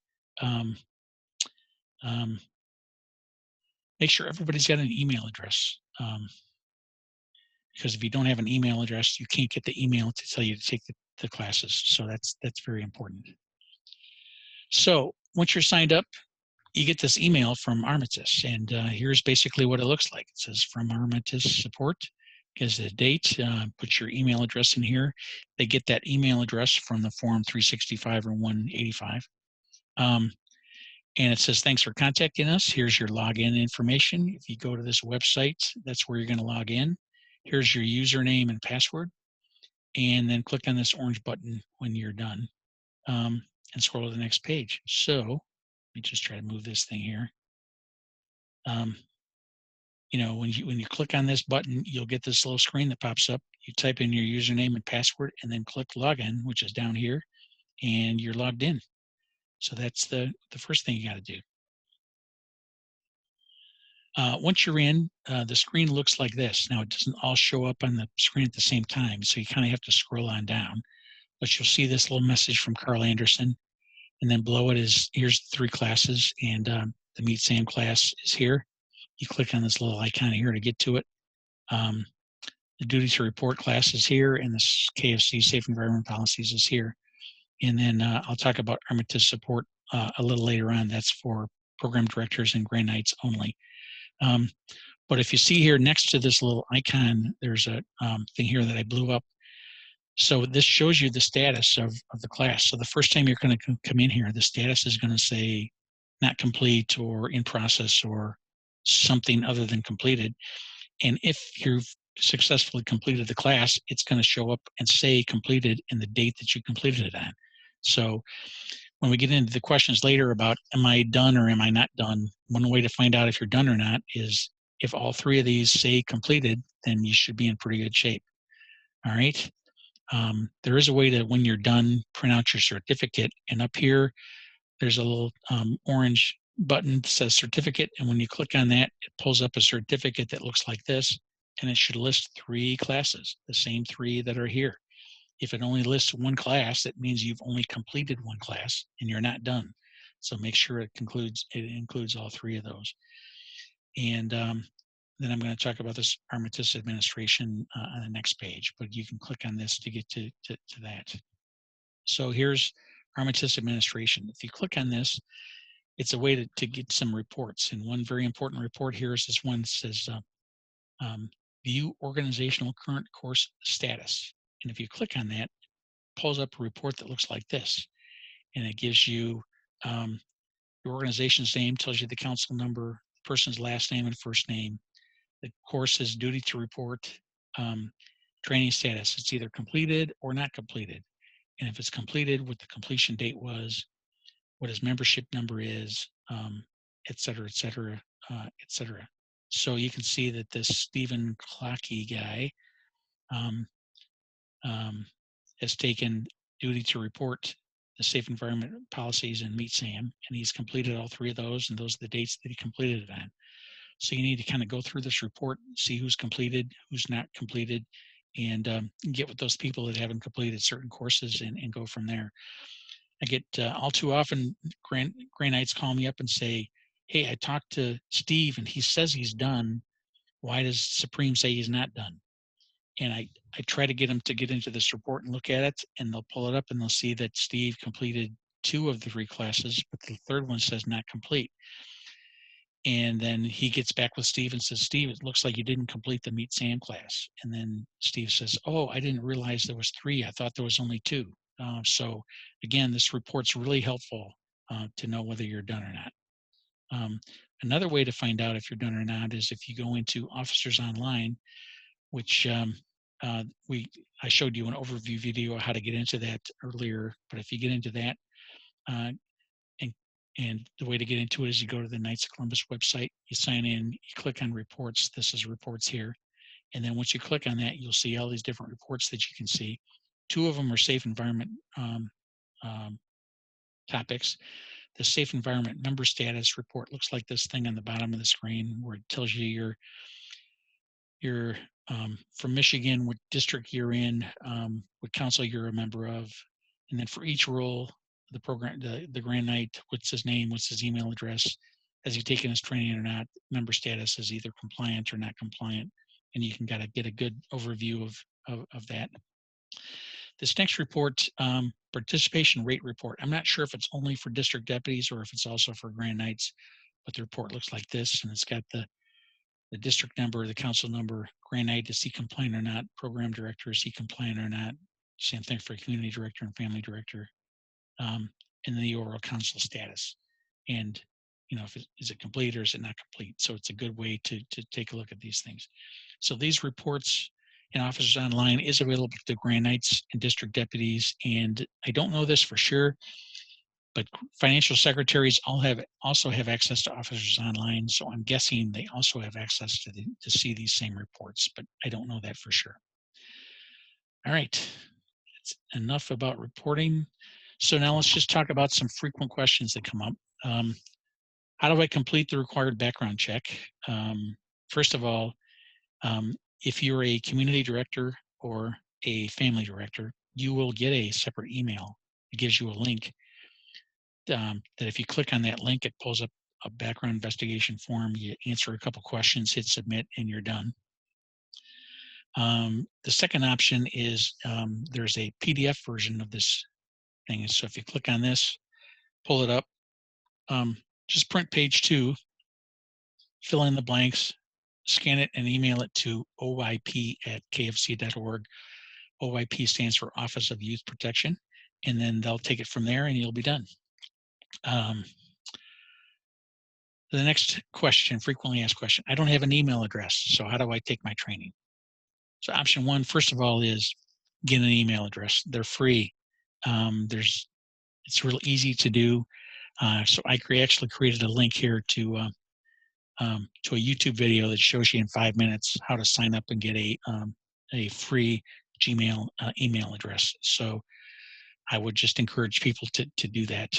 Make sure everybody's got an email address. Because if you don't have an email address, you can't get the email to tell you to take the classes. So that's very important. So once you're signed up, you get this email from Armitage, and here's basically what it looks like. It says from Armitage support. Gives the date, put your email address in here. They get that email address from the form 365 or 185. And it says, thanks for contacting us. Here's your login information. If you go to this website, that's where you're going to log in. Here's your username and password. And then click on this orange button when you're done and scroll to the next page. So let me just try to move this thing here. You know, when you click on this button, you'll get this little screen that pops up. You type in your username and password and then click login, which is down here, and you're logged in. So that's the first thing you got to do. Once you're in, the screen looks like this. Now, it doesn't all show up on the screen at the same time, so you kind of have to scroll on down. But you'll see this little message from Carl Anderson, and then below it is, here's the 3 classes, and the Meet Sam class is here. You click on this little icon here to get to it. The Duty to Report class is here, and this KFC Safe Environment Policies is here. And then I'll talk about Armitage support a little later on. That's for program directors and Grand Knights only. But if you see here next to this little icon, there's a thing here that I blew up. So this shows you the status of the class. So the first time you're going to come in here, the status is going to say not complete or in process or something other than completed. And if you've successfully completed the class, it's going to show up and say completed in the date that you completed it on. So when we get into the questions later about am I done or am I not done, one way to find out if you're done or not is if all three of these say completed, then you should be in pretty good shape. All right. There is a way to, when you're done, print out your certificate. And up here, there's a little orange button that says certificate. And when you click on that, it pulls up a certificate that looks like this. And it should list 3 classes, the same 3 that are here. If it only lists 1 class, that means you've only completed 1 class and you're not done. So make sure it includes all 3 of those. And then I'm going to talk about this Pharmacist Administration on the next page, but you can click on this to get to that. So here's Pharmacist Administration. If you click on this, it's a way to get some reports. And one very important report here is this one that says View Organizational Current Course Status. And if you click on that, it pulls up a report that looks like this. And it gives you your organization's name, tells you the council number, the person's last name and first name. The course is duty to report, training status. It's either completed or not completed. And if it's completed, what the completion date was, what his membership number is, et cetera, et cetera, et cetera. So you can see that this Stephen Clockey guy has taken duty to report the safe environment policies and meet SAM, and he's completed all 3 of those, and those are the dates that he completed it on. So you need to kind of go through this report, see who's completed, who's not completed, and get with those people that haven't completed certain courses and go from there. I get all too often Gray Knights call me up and say, hey, I talked to Steve and he says he's done. Why does Supreme say he's not done? And I try to get them to get into this report and look at it, and they'll pull it up and they'll see that Steve completed 2 of the 3 classes, but the 3rd one says not complete. And then he gets back with Steve and says, Steve, it looks like you didn't complete the Meet Sam class. And then Steve says, oh, I didn't realize there was 3. I thought there was only 2. So again, this report's really helpful to know whether you're done or not. Another way to find out if you're done or not is if you go into Officers Online, which I showed you an overview video of how to get into that earlier. But if you get into that, and the way to get into it is you go to the Knights of Columbus website, you sign in, you click on reports. This is reports here. And then once you click on that, you'll see all these different reports that you can see. 2 of them are safe environment topics. The safe environment member status report looks like this thing on the bottom of the screen where it tells you you're from Michigan, what district you're in, what council you're a member of. And then for each role, the program, the Grand Knight, what's his name, what's his email address, has he taken his training or not, member status is either compliant or not compliant, and you can kind of get a good overview of that. This next report, participation rate report, I'm not sure if it's only for district deputies or if it's also for Grand Knights, but the report looks like this, and it's got the district number, the council number, Grand Knight, is he compliant or not, program director, is he compliant or not, same thing for community director and family director, and then the overall council status. And, you know, is it complete or is it not complete? So it's a good way to take a look at these things. So these reports in Officers Online is available to Grand Knights and district deputies. And I don't know this for sure, but financial secretaries also have access to Officers Online. So I'm guessing they also have access to see these same reports, but I don't know that for sure. All right, it's enough about reporting. So now let's just talk about some frequent questions that come up. How do I complete the required background check? First of all, if you're a community director or a family director, you will get a separate email. It gives you a link that if you click on that link, it pulls up a background investigation form. You answer a couple questions, hit submit, and you're done. The second option is there's a PDF version of this thing. So if you click on this, pull it up, just print page 2, fill in the blanks, scan it and email it to oyp@kfc.org. OYP stands for Office of Youth Protection, and then they'll take it from there and you'll be done. The next question, frequently asked question, I don't have an email address, so how do I take my training? So option one, first of all, is get an email address. They're free. There's It's real easy to do. So I actually created a link here to a YouTube video that shows you in 5 minutes how to sign up and get a free Gmail email address. So I would just encourage people to do that.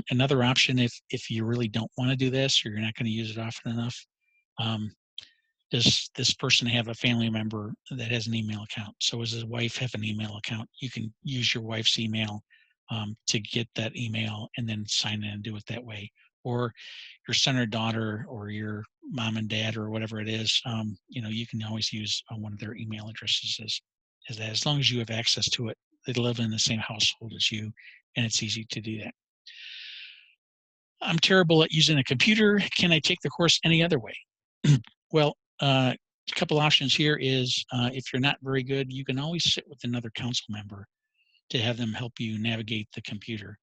Another option, if you really don't want to do this or you're not going to use it often enough, um, does this person have a family member that has an email account? So does his wife have an email account? You can use your wife's email to get that email and then sign in and do it that way. Or your son or daughter or your mom and dad or whatever it is, you can always use one of their email addresses as that, as long as you have access to it. They live in the same household as you, and it's easy to do that. I'm terrible at using a computer. Can I take the course any other way? Well, a couple options here is if you're not very good, you can always sit with another council member to have them help you navigate the computer.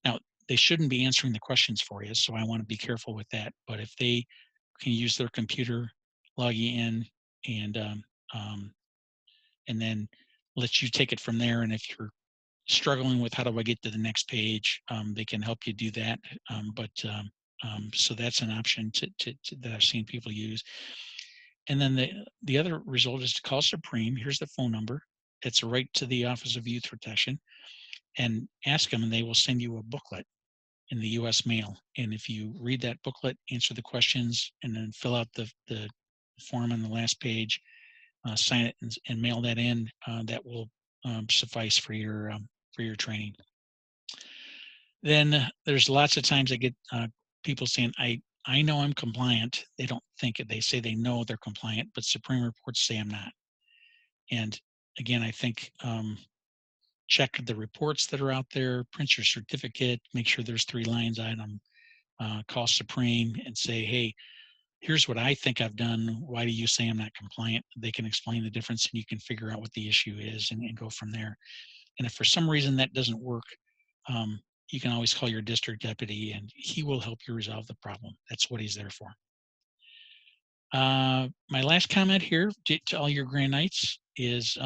Now, they shouldn't be answering the questions for you, so I want to be careful with that. But if they can use their computer, log you in, and um, and then let you take it from there. And if you're struggling with how do I get to the next page, they can help you do that. So that's an option that I've seen people use. And then the other result is to call Supreme. Here's the phone number. It's right to the Office of Youth Protection, and ask them, and they will send you a booklet in the U.S. mail. And if you read that booklet, answer the questions, and then fill out the form on the last page, sign it and mail that in, that will suffice for your training. Then there's lots of times I get people saying, I know I'm compliant. They don't think it. They say they know they're compliant, but Supreme reports say I'm not. And again, I think check the reports that are out there, print your certificate, make sure there's 3 lines on them, call Supreme and say, hey, here's what I think I've done. Why do you say I'm not compliant? They can explain the difference, and you can figure out what the issue is and go from there. And if for some reason that doesn't work, you can always call your district deputy and he will help you resolve the problem. That's what he's there for. My last comment here to all your Grand Knights is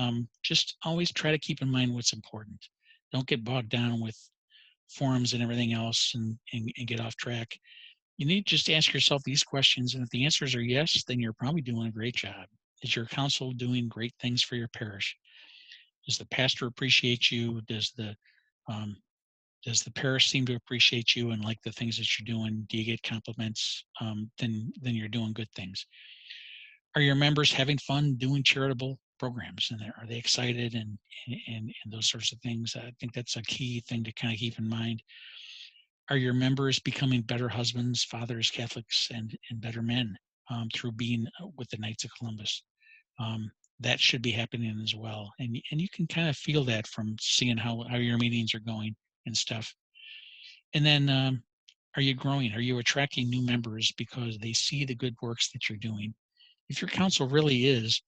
just always try to keep in mind what's important. Don't get bogged down with forums and everything else and get off track. You need to just ask yourself these questions, and if the answers are yes, then you're probably doing a great job. Is your council doing great things for your parish? Does the pastor appreciate you? Um, does the parish seem to appreciate you and like the things that you're doing? Do you get compliments? Then you're doing good things. Are your members having fun doing charitable programs? And are they excited and those sorts of things? I think that's a key thing to kind of keep in mind. Are your members becoming better husbands, fathers, Catholics, and better men through being with the Knights of Columbus? That should be happening as well. And you can kind of feel that from seeing how your meetings are going and stuff. And then are you growing? Are you attracting new members because they see the good works that you're doing? If your council really is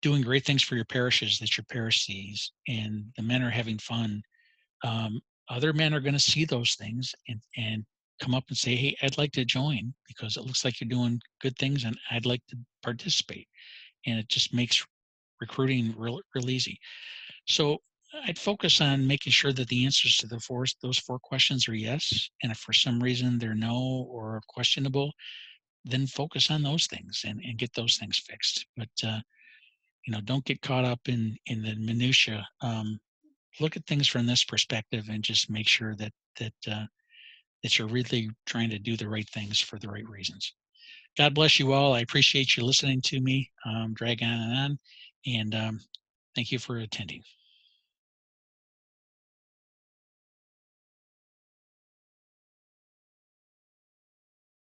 doing great things for your parishes that your parish sees, and the men are having fun, other men are going to see those things and come up and say, hey, I'd like to join because it looks like you're doing good things and I'd like to participate. And it just makes recruiting real easy. So I'd focus on making sure that the answers to those 4 questions are yes. And if for some reason they're no or questionable, then focus on those things and get those things fixed. But don't get caught up in the minutia. Look at things from this perspective and just make sure that you're really trying to do the right things for the right reasons. God bless you all. I appreciate you listening to me drag on and on, and thank you for attending.